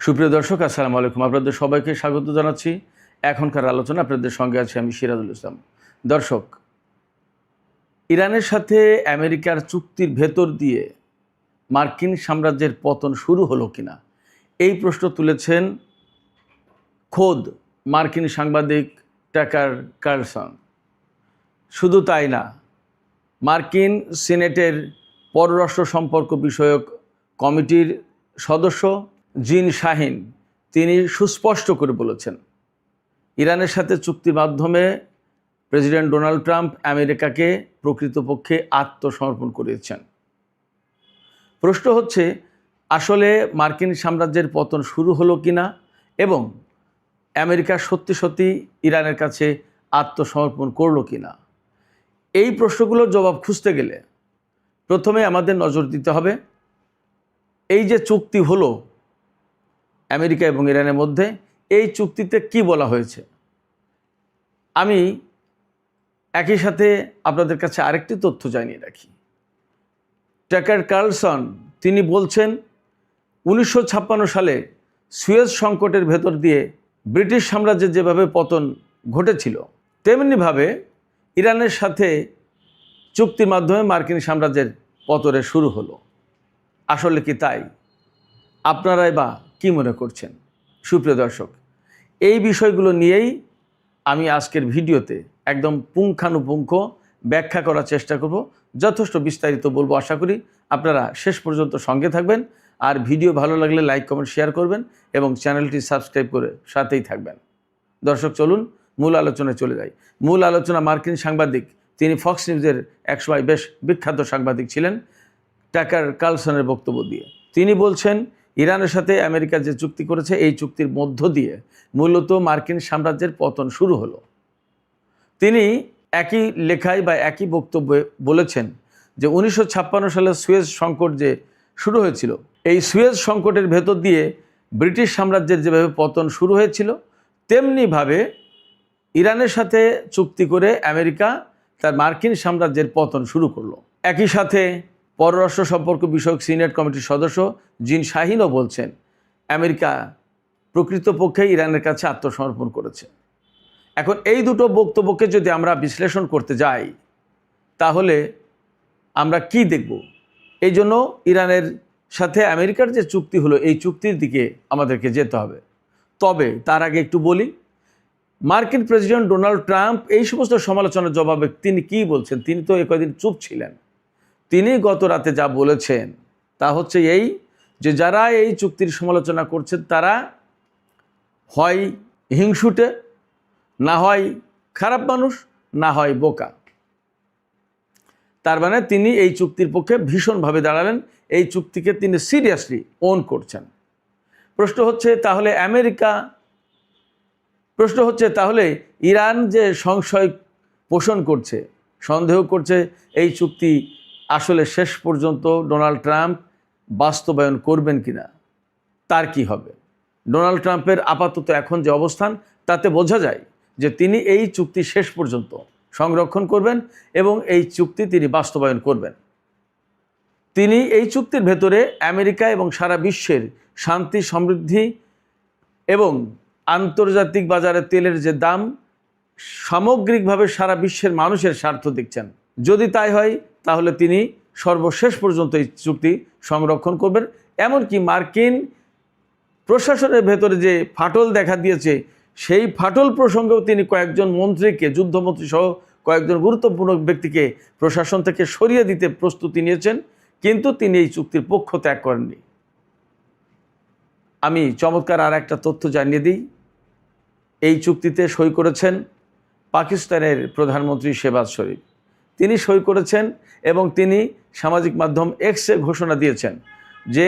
সুপ্রিয় দর্শক, আসসালামু আলাইকুম। আপনাদের সবাইকে স্বাগত জানাচ্ছি। এখনকার আলোচনা আপনাদের সঙ্গে আছি আমি সিরাজুল ইসলাম। দর্শক, ইরানের সাথে আমেরিকার চুক্তির ভেতর দিয়ে মার্কিন সাম্রাজ্যের পতন শুরু হলো কিনা, এই প্রশ্ন তুলেছেন খোদ মার্কিন সাংবাদিক টাকার কার্লসন। শুধু তাই না, মার্কিন সিনেটের পররাষ্ট্র সম্পর্ক বিষয়ক কমিটির সদস্য জিন শাহিন তিনি সুস্পষ্ট করে বলেছেন, ইরানের সাথে চুক্তির মাধ্যমে প্রেসিডেন্ট ডোনাল্ড ট্রাম্প আমেরিকাকে প্রকৃতপক্ষে আত্মসমর্পণ করিয়েছেন। প্রশ্ন হচ্ছে, আসলে মার্কিন সাম্রাজ্যের পতন শুরু হলো কিনা এবং আমেরিকা সত্যি সত্যি ইরানের কাছে আত্মসমর্পণ করলো কিনা। এই প্রশ্নগুলোর জবাব খুঁজতে গেলে প্রথমে আমাদের নজর দিতে হবে এই যে চুক্তি হলো আমেরিকা এবং ইরানের মধ্যে, এই চুক্তিতে কি বলা হয়েছে। আমি একই সাথে আপনাদের কাছে আরেকটি তথ্য জানিয়ে রাখি। টাকার কার্লসন তিনি বলছেন 1956 সালে সুয়েজ সংকটের ভেতর দিয়ে ব্রিটিশ সাম্রাজ্যের যেভাবে পতন ঘটেছিল, তেমনিভাবে ইরানের সাথে চুক্তির মাধ্যমে মার্কিন সাম্রাজ্যের পতনের শুরু হলো। আসলে কি তাই? আপনারাই বা কী মনে করছেন? সুপ্রিয় দর্শক, এই বিষয়গুলো নিয়েই আমি আজকের ভিডিওতে একদম পুঙ্খানুপুঙ্খ ব্যাখ্যা করার চেষ্টা করব। যথেষ্ট বিস্তারিত বলবো। আশা করি আপনারা শেষ পর্যন্ত সঙ্গে থাকবেন। আর ভিডিও ভালো লাগলে লাইক কমেন্ট শেয়ার করবেন এবং চ্যানেলটি সাবস্ক্রাইব করে সাথেই থাকবেন। দর্শক, চলুন মূল আলোচনায় চলে যাই। মূল আলোচনা মার্কিন সাংবাদিক, তিনি ফক্স নিউজের একসময় বেশ বিখ্যাত সাংবাদিক ছিলেন, টাকার কার্লসনের বক্তব্য দিয়ে। তিনি বলছেন, ইরানের সাথে আমেরিকা যে চুক্তি করেছে, এই চুক্তির মধ্য দিয়ে মূলত মার্কিন সাম্রাজ্যের পতন শুরু হলো। তিনি একই লেখায় বা একই বক্তব্যে বলেছেন যে 1956 সালে সুয়েজ সংকট যে শুরু হয়েছিল, এই সুয়েজ সংকটের ভেতর দিয়ে ব্রিটিশ সাম্রাজ্যের যেভাবে পতন শুরু হয়েছিল, তেমনিভাবে ইরানের সাথে চুক্তি করে আমেরিকা তার মার্কিন সাম্রাজ্যের পতন শুরু করলো। একই সাথে পররাষ্ট্র সম্পর্ক বিষয়ক সিনেট কমিটির সদস্য জিন শাহিনও বলছেন, আমেরিকা প্রকৃতপক্ষে ইরানের কাছে আত্মসমর্পণ করেছে। এখন এই দুটো বক্তব্যকে যদি আমরা বিশ্লেষণ করতে যাই, তাহলে আমরা কি দেখব? এই জন্য ইরানের সাথে আমেরিকার যে চুক্তি হলো, এই চুক্তির দিকে আমাদেরকে যেতে হবে। তবে তার আগে একটু বলি, মার্কিন প্রেসিডেন্ট ডোনাল্ড ট্রাম্প এই সমস্ত সমালোচনার জবাবে তিনি কি বলছেন। তিনি তো কয়েকদিন চুপ ছিলেন। তিনি গত রাতে যা বলেছেন তা হচ্ছে এই, যে যারা এই চুক্তির সমালোচনা করছেন তারা হয় হিংসুটে, না হয় খারাপ মানুষ, না হয় বোকা। তার মানে তিনি এই চুক্তির পক্ষে ভীষণভাবে দাঁড়ালেন, এই চুক্তিকে তিনি সিরিয়াসলি ওন করছেন। প্রশ্ন হচ্ছে তাহলে ইরান যে সংশয় পোষণ করছে, সন্দেহ করছে এই চুক্তি আসলে শেষ পর্যন্ত ডোনাল্ড ট্রাম্প বাস্তবায়ন করবেন কিনা, তার কি হবে? ডোনাল্ড ট্রাম্পের আপাতত এখন যে অবস্থান, তাতে বোঝা যায় যে তিনি এই চুক্তি শেষ পর্যন্ত সংরক্ষণ করবেন এবং এই চুক্তি তিনি বাস্তবায়ন করবেন। তিনি এই চুক্তির ভেতরে আমেরিকা এবং সারা বিশ্বের শান্তি, সমৃদ্ধি এবং আন্তর্জাতিক বাজারে তেলের যে দাম, সামগ্রিকভাবে সারা বিশ্বের মানুষের স্বার্থ দেখছেন। যদি তাই হয়, তাহলে তিনি সর্বশেষ পর্যন্ত এই চুক্তি সংরক্ষণ করবেন। এমনকি মার্কিন প্রশাসনের ভেতরে যে ফাটল দেখা দিয়েছে, সেই ফাটল প্রসঙ্গেও তিনি কয়েকজন মন্ত্রীকে, যুদ্ধমন্ত্রী সহ কয়েকজন গুরুত্বপূর্ণ ব্যক্তিকে প্রশাসন থেকে সরিয়ে দিতে প্রস্তুতি নিয়েছেন, কিন্তু তিনি এই চুক্তির পক্ষ ত্যাগ করেননি। আমি চমৎকার আর একটা তথ্য জানিয়ে দিই। এই চুক্তিতে সই করেছেন পাকিস্তানের প্রধানমন্ত্রী শেহবাজ শরীফ। তিনি সই করেছেন এবং তিনি সামাজিক মাধ্যম এক্সে ঘোষণা দিয়েছেন যে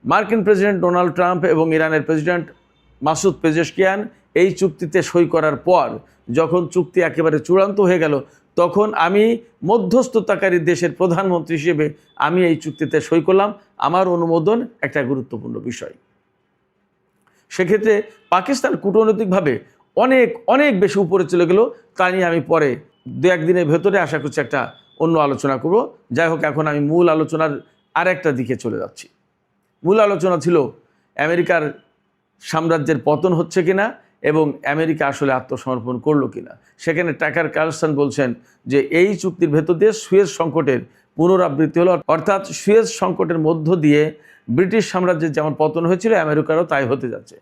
মার্কিন প্রেসিডেন্ট ডোনাল্ড ট্রাম্প এবং ইরানের প্রেসিডেন্ট মাসুদ পেজেশকিয়ান এই চুক্তিতে সই করার পর, যখন চুক্তি একেবারে চূড়ান্ত হয়ে গেল, তখন আমি মধ্যস্থতাকারী দেশের প্রধানমন্ত্রী হিসেবে আমি এই চুক্তিতে সই করলাম। আমার অনুমোদন একটা গুরুত্বপূর্ণ বিষয়। সেক্ষেত্রে পাকিস্তান কূটনৈতিকভাবে অনেক অনেক বেশি উপরে চলে গেল। তা নিয়ে আমি পরে দু একদিনের ভেতরে আশা করছি একটা অন্য আলোচনা করব। যাই হোক, এখন আমি মূল আলোচনার আরেকটা দিকে চলে যাচ্ছি। মূল আলোচনা ছিল আমেরিকার সাম্রাজ্যের পতন হচ্ছে কিনা এবং আমেরিকা আসলে আত্মসমর্পণ করলো কিনা। সেখানে টাকার কার্লসন বলছেন যে এই চুক্তির ভেতর দিয়ে সুয়েজ সংকটের পুনরাবৃত্তি হলো, অর্থাৎ সুয়েজ সংকটের মধ্য দিয়ে ব্রিটিশ সাম্রাজ্যের যেমন পতন হয়েছিল আমেরিকারও তাই হতে যাচ্ছে।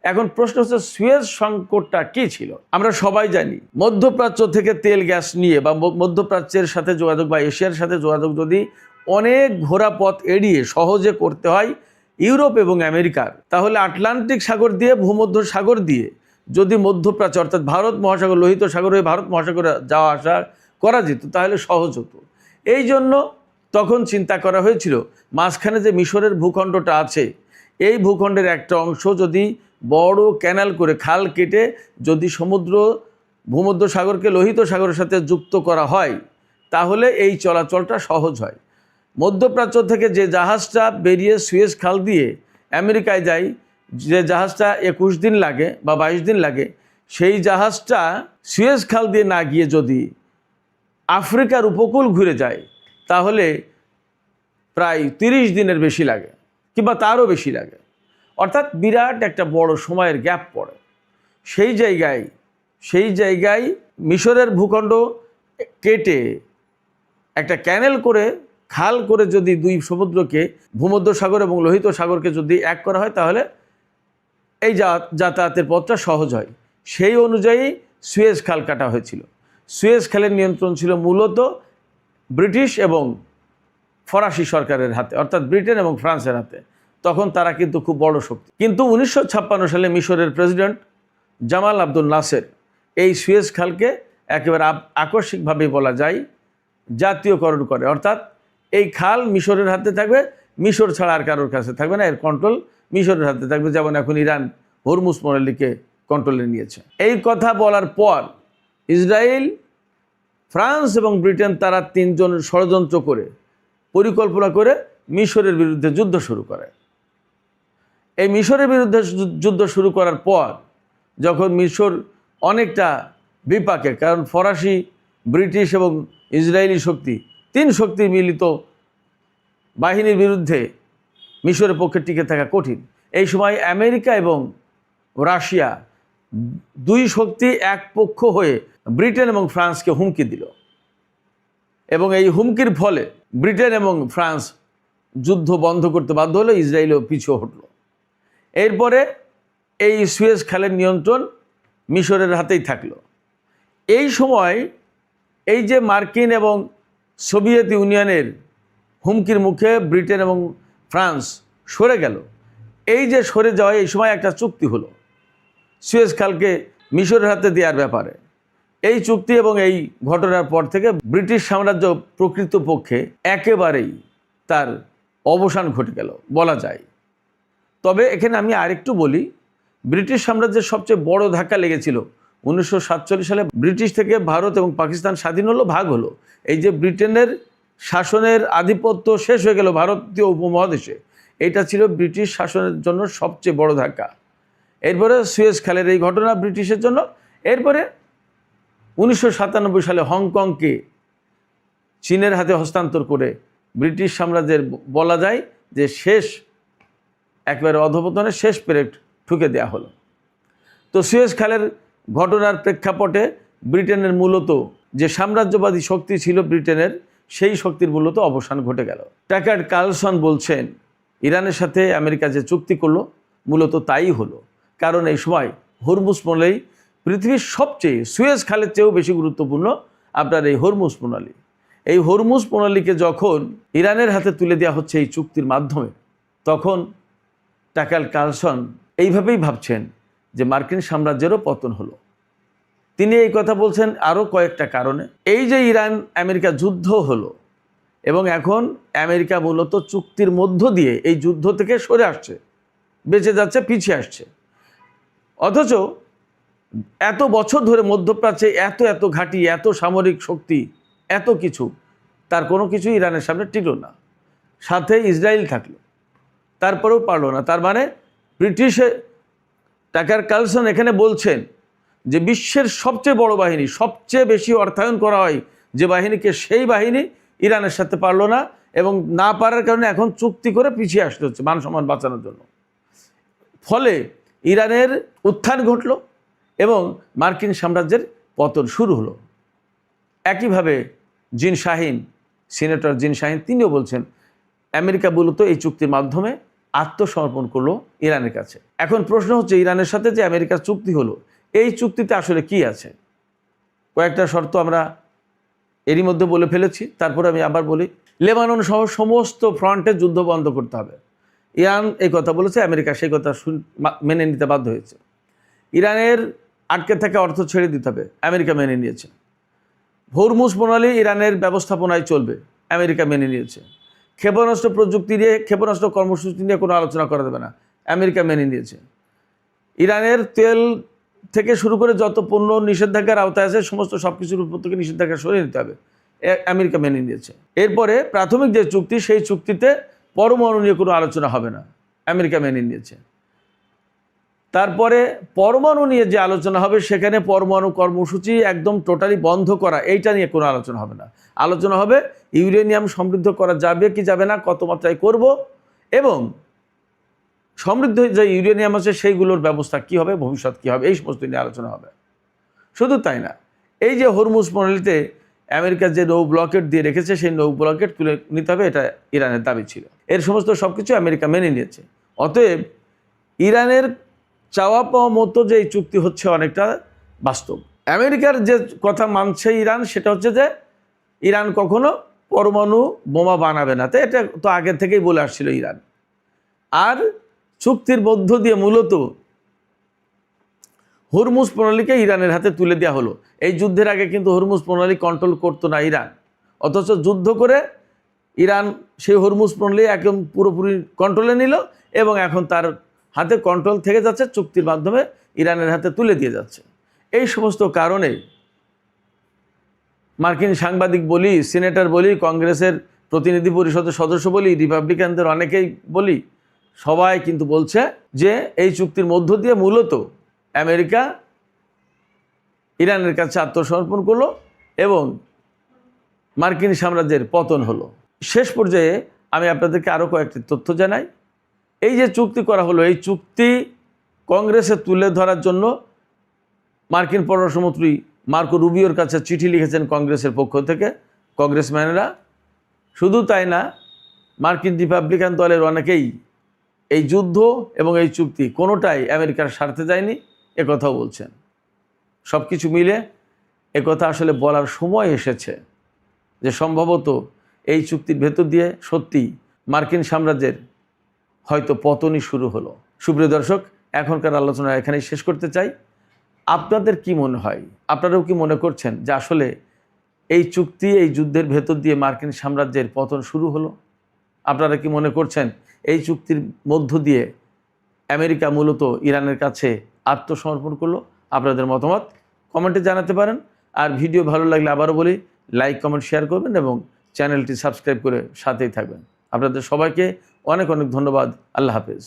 এখন প্রশ্ন হচ্ছে সুয়েজ সংকটটা কি ছিল? আমরা সবাই জানি মধ্যপ্রাচ্য থেকে তেল গ্যাস নিয়ে বা মধ্যপ্রাচ্যের সাথে যোগাযোগ বা এশিয়ার সাথে যোগাযোগ যদি অনেক ঘোরা পথ এড়িয়ে সহজে করতে হয় ইউরোপ এবং আমেরিকার, তাহলে আটলান্টিক সাগর দিয়ে ভূমধ্য সাগর দিয়ে যদি মধ্যপ্রাচ্য অর্থাৎ ভারত মহাসাগর, লোহিত সাগর হয়ে ভারত মহাসাগরে যাওয়া আসা করা যেত তাহলে সহজ হতো। এই জন্য তখন চিন্তা করা হয়েছিল মাঝখানে যে মিশরের ভূখণ্ডটা আছে এই ভূখণ্ডের একটা অংশ যদি বড় ক্যানাল করে খাল কেটে যদি সমুদ্র ভূমধ্য সাগরকে লোহিত সাগরের সাথে যুক্ত করা হয় তাহলে এই চলাচলটা সহজ হয়। মধ্যপ্রাচ্য থেকে যে জাহাজটা বেরিয়ে সুয়েজ খাল দিয়ে আমেরিকায় যায়, যে জাহাজটা 21 দিন লাগে বা 22 দিন লাগে, সেই জাহাজটা সুয়েজ খাল দিয়ে না গিয়ে যদি আফ্রিকার উপকূল ঘুরে যায় তাহলে প্রায় 30 দিনের বেশি লাগে কিংবা তারও বেশি লাগে, অর্থাৎ বিরাট একটা বড় সময়ের গ্যাপ পড়ে। সেই জায়গায় মিশরের ভূখণ্ড কেটে একটা ক্যানেল করে খাল করে যদি দুই সমুদ্রকে ভূমধ্য সাগর এবং লোহিত সাগরকে যদি এক করা হয় তাহলে এই যাতায়াতের পথটা সহজ হয়। সেই অনুযায়ী সুয়েজ খাল কাটা হয়েছিল। সুয়েজ খালের নিয়ন্ত্রণ ছিল মূলত ব্রিটিশ এবং ফরাসি সরকারের হাতে, অর্থাৎ ব্রিটেন এবং ফ্রান্সের হাতে। তখন তারা কিন্তু খুব বড় শক্তি। কিন্তু 1956 সালে মিশরের প্রেসিডেন্ট জামাল আব্দুল নাসের এই সুয়েজ খালকে একেবারে আকস্মিকভাবে বলা যায় জাতীয়করণ করে, অর্থাৎ এই খাল মিশরের হাতে থাকবে, মিশর ছাড়া আর কারোর কাছে থাকবে না, এর কন্ট্রোল মিশরের হাতে থাকবে, যেমন এখন ইরান হরমুজ প্রণালীকে কন্ট্রোলে নিয়েছে। এই কথা বলার পর ইসরায়েল, ফ্রান্স এবং ব্রিটেন তারা তিনজন ষড়যন্ত্র করে পরিকল্পনা করে মিশরের বিরুদ্ধে যুদ্ধ শুরু করে। এই মিশরের বিরুদ্ধে যুদ্ধ শুরু করার পর যখন মিশর অনেকটা বিপাকে, কারণ ফরাসি, ব্রিটিশ এবং ইসরায়েলি শক্তি, তিন শক্তির মিলিত বাহিনীর বিরুদ্ধে মিশরের পক্ষে টিকে থাকা কঠিন। এই সময় আমেরিকা এবং রাশিয়া দুই শক্তি এক পক্ষ হয়ে ব্রিটেন এবং ফ্রান্সকে হুমকি দিল এবং এই হুমকির ফলে ব্রিটেন এবং ফ্রান্স যুদ্ধ বন্ধ করতে বাধ্য হলো, ইসরায়েলও পিছু হটল। এরপরে এই সুয়েজ খালের নিয়ন্ত্রণ মিশরের হাতেই থাকলো। এই সময় এই যে মার্কিন এবং সোভিয়েত ইউনিয়নের হুমকির মুখে ব্রিটেন এবং ফ্রান্স সরে গেল, এই যে সরে যাওয়া, এই সময় একটা চুক্তি হলো সুয়েজ খালকে মিশরের হাতে দেওয়ার ব্যাপারে। এই চুক্তি এবং এই ঘটনার পর থেকে ব্রিটিশ সাম্রাজ্য প্রকৃতপক্ষে একেবারেই তার অবসান ঘটে গেল বলা যায়। তবে এখানে আমি আরেকটু বলি, ব্রিটিশ সাম্রাজ্যের সবচেয়ে বড় ধাক্কা লেগেছিল 1947 সালে। ব্রিটিশ থেকে ভারত এবং পাকিস্তান স্বাধীন হলো, ভাগ হলো। এই যে ব্রিটেনের শাসনের আধিপত্য শেষ হয়ে গেল ভারতীয় উপমহাদেশে, এটা ছিল ব্রিটিশ শাসনের জন্য সবচেয়ে বড় ধাক্কা। এরপরে সুয়েজ খালের এই ঘটনা ব্রিটিশের জন্য। এরপরে 1997 সালে হংকংকে চীনের হাতে হস্তান্তর করে ব্রিটিশ সাম্রাজ্যের বলা যায় যে শেষ, একেবারে অধঃপতনের শেষ পেরেক ঠুকে দেওয়া হলো। তো সুয়েজ খালের ঘটনার প্রেক্ষাপটে ব্রিটেনের মূলত যে সাম্রাজ্যবাদী শক্তি ছিল ব্রিটেনের, সেই শক্তির মূলত অবসান ঘটে গেল। টাকার কার্লসন বলছেন ইরানের সাথে আমেরিকা যে চুক্তি করলো মূলত তাই হলো, কারণ এই সময় হরমুজ প্রণালী পৃথিবীর সবচেয়ে, সুয়েজ খালের চেয়েও বেশি গুরুত্বপূর্ণ আপনার এই হরমুজ প্রণালী। এই হরমুজ প্রণালীকে যখন ইরানের হাতে তুলে দেওয়া হচ্ছে এই চুক্তির মাধ্যমে, তখন টাকার কার্লসন এইভাবেই ভাবছেন যে মার্কিন সাম্রাজ্যেরও পতন হলো। তিনি এই কথা বলছেন আরও কয়েকটা কারণে। এই যে ইরান আমেরিকা যুদ্ধ হলো এবং এখন আমেরিকা মূলত চুক্তির মধ্য দিয়ে এই যুদ্ধ থেকে সরে আসছে, বেঁচে যাচ্ছে, পিছিয়ে আসছে। অথচ এত বছর ধরে মধ্যপ্রাচ্যে এত ঘাঁটি, এত সামরিক শক্তি, এত কিছু, তার কোনো কিছু ইরানের সামনে টিকল না। সাথে ইসরায়েল থাকলো, তারপরেও পারলো না। তার মানে ব্রিটিশে টাকার কার্লসন এখানে বলছেন যে বিশ্বের সবচেয়ে বড় বাহিনী, সবচেয়ে বেশি অর্থায়ন করা হয় যে বাহিনীকে, সেই বাহিনী ইরানের সাথে পারলো না এবং না পারার কারণে এখন চুক্তি করে পিছিয়ে আসতে হচ্ছে মান সম্মান বাঁচানোর জন্য। ফলে ইরানের উত্থান ঘটল এবং মার্কিন সাম্রাজ্যের পতন শুরু হলো। একইভাবে জিন শাহিন, সিনেটর জিন শাহিন, তিনিও বলছেন আমেরিকা মূলত এই চুক্তির মাধ্যমে আত্মসমর্পণ করলো ইরানের কাছে। এখন প্রশ্ন হচ্ছে, ইরানের সাথে যে আমেরিকার চুক্তি হলো, এই চুক্তিতে আসলে কি আছে? কয়েকটা শর্ত আমরা এরই মধ্যে বলে ফেলেছি, তারপরে আমি আবার বলি। লেবানন সহ সমস্ত ফ্রন্টে যুদ্ধ বন্ধ করতে হবে। ইরান এই কথা বলেছে, আমেরিকা সেই কথা মেনে নিতে বাধ্য হয়েছে। ইরানের আটকে থাকা অর্থ ছেড়ে দিতে হবে, আমেরিকা মেনে নিয়েছে। হরমুজ প্রণালী ইরানের ব্যবস্থাপনায় চলবে, আমেরিকা মেনে নিয়েছে। ক্ষেপণাস্ত্র প্রযুক্তি নিয়ে, ক্ষেপণাস্ত্র কর্মসূচি নিয়ে কোনো আলোচনা করা যাবে না, আমেরিকা মেনে নিয়েছে। ইরানের তেল থেকে শুরু করে যত পণ্য নিষেধাজ্ঞার আওতায় আছে সমস্ত সব কিছুর উপর থেকে নিষেধাজ্ঞা সরিয়ে নিতে হবে, আমেরিকা মেনে নিয়েছে। এরপরে প্রাথমিক যে চুক্তি, সেই চুক্তিতে পরমাণু নিয়ে কোনো আলোচনা হবে না, আমেরিকা মেনে নিয়েছে। তারপরে পরমাণু নিয়ে যে আলোচনা হবে, সেখানে পরমাণু কর্মসূচি একদম টোটালি বন্ধ করা, এইটা নিয়ে কোনো আলোচনা হবে না। আলোচনা হবে ইউরেনিয়াম সমৃদ্ধ করা যাবে কি যাবে না, কত মাত্রায় করব, এবং সমৃদ্ধ যে ইউরেনিয়াম আছে সেইগুলোর ব্যবস্থা কী হবে, ভবিষ্যৎ কী হবে, এই সমস্ত নিয়ে আলোচনা হবে। শুধু তাই না, এই যে হরমুজ প্রণালীতে আমেরিকা যে নৌ ব্লকেট দিয়ে রেখেছে, সেই নৌ ব্লকেট তুলে নিতে হবে, এটা ইরানের দাবি ছিল। এর সমস্ত সব কিছু আমেরিকা মেনে নিয়েছে। অতএব ইরানের চাওয়া পাওয়া মতো যে এই চুক্তি হচ্ছে অনেকটা বাস্তব। আমেরিকার যে কথা মানছে ইরান, সেটা হচ্ছে যে ইরান কখনো পরমাণু বোমা বানাবে না, তো এটা তো আগে থেকেই বলে আসছিল ইরান। আর চুক্তির মধ্য দিয়ে মূলত হরমুজ প্রণালীকে ইরানের হাতে তুলে দেওয়া হলো। এই যুদ্ধের আগে কিন্তু হরমুজ প্রণালী কন্ট্রোল করতো না ইরান, অথচ যুদ্ধ করে ইরান সেই হরমুজ প্রণালী একদম পুরোপুরি কন্ট্রোলে নিল এবং এখন তার হাতে কন্ট্রোল থেকে যাচ্ছে, চুক্তির মাধ্যমে ইরানের হাতে তুলে দিয়ে যাচ্ছে। এই সমস্ত কারণে মার্কিন সাংবাদিক বলি, সিনেটর বলি, কংগ্রেসের প্রতিনিধি পরিষদের সদস্য বলি, রিপাবলিকানদের অনেকেই বলি, সবাই কিন্তু বলছে যে এই চুক্তির মধ্য দিয়ে মূলত আমেরিকা ইরানের কাছে আত্মসমর্পণ করলো এবং মার্কিন সাম্রাজ্যের পতন হলো। শেষ পর্যায়ে আমি আপনাদেরকে আরও কয়েকটি তথ্য জানাই। এই যে চুক্তি করা হলো, এই চুক্তি কংগ্রেসে তুলে ধরার জন্য মার্কিন পররাষ্ট্রমন্ত্রী মার্কো রুবিওর কাছে চিঠি লিখেছেন কংগ্রেসের পক্ষ থেকে কংগ্রেসম্যানেরা। শুধু তাই না, মার্কিন রিপাবলিকান দলের অনেকেই এই যুদ্ধ এবং এই চুক্তি কোনোটাই আমেরিকার স্বার্থে যায়নি একথাও বলছেন। সব কিছু মিলে একথা আসলে বলার সময় এসেছে যে সম্ভবত এই চুক্তির ভেতর দিয়ে সত্যি মার্কিন সাম্রাজ্যের হয়তো পতনই শুরু হলো। সুপ্রিয় দর্শক, এখনকার আলোচনা এখানেই শেষ করতে চাই। আপনাদের কি মনে হয়, আপনারাও কি মনে করছেন যে আসলে এই চুক্তি, এই যুদ্ধের ভেতর দিয়ে মার্কিন সাম্রাজ্যের পতন শুরু হলো? আপনারা কি মনে করছেন এই চুক্তির মধ্য দিয়ে আমেরিকা মূলত ইরানের কাছে আত্মসমর্পণ করলো? আপনাদের মতামত কমেন্টে জানাতে পারেন। আর ভিডিও ভালো লাগলে আবারও বলি, লাইক, কমেন্ট, শেয়ার করবেন এবং চ্যানেলটি সাবস্ক্রাইব করে সাথেই থাকবেন। আপনাদের সবাইকে অনেক অনেক ধন্যবাদ। আল্লাহ হাফেজ।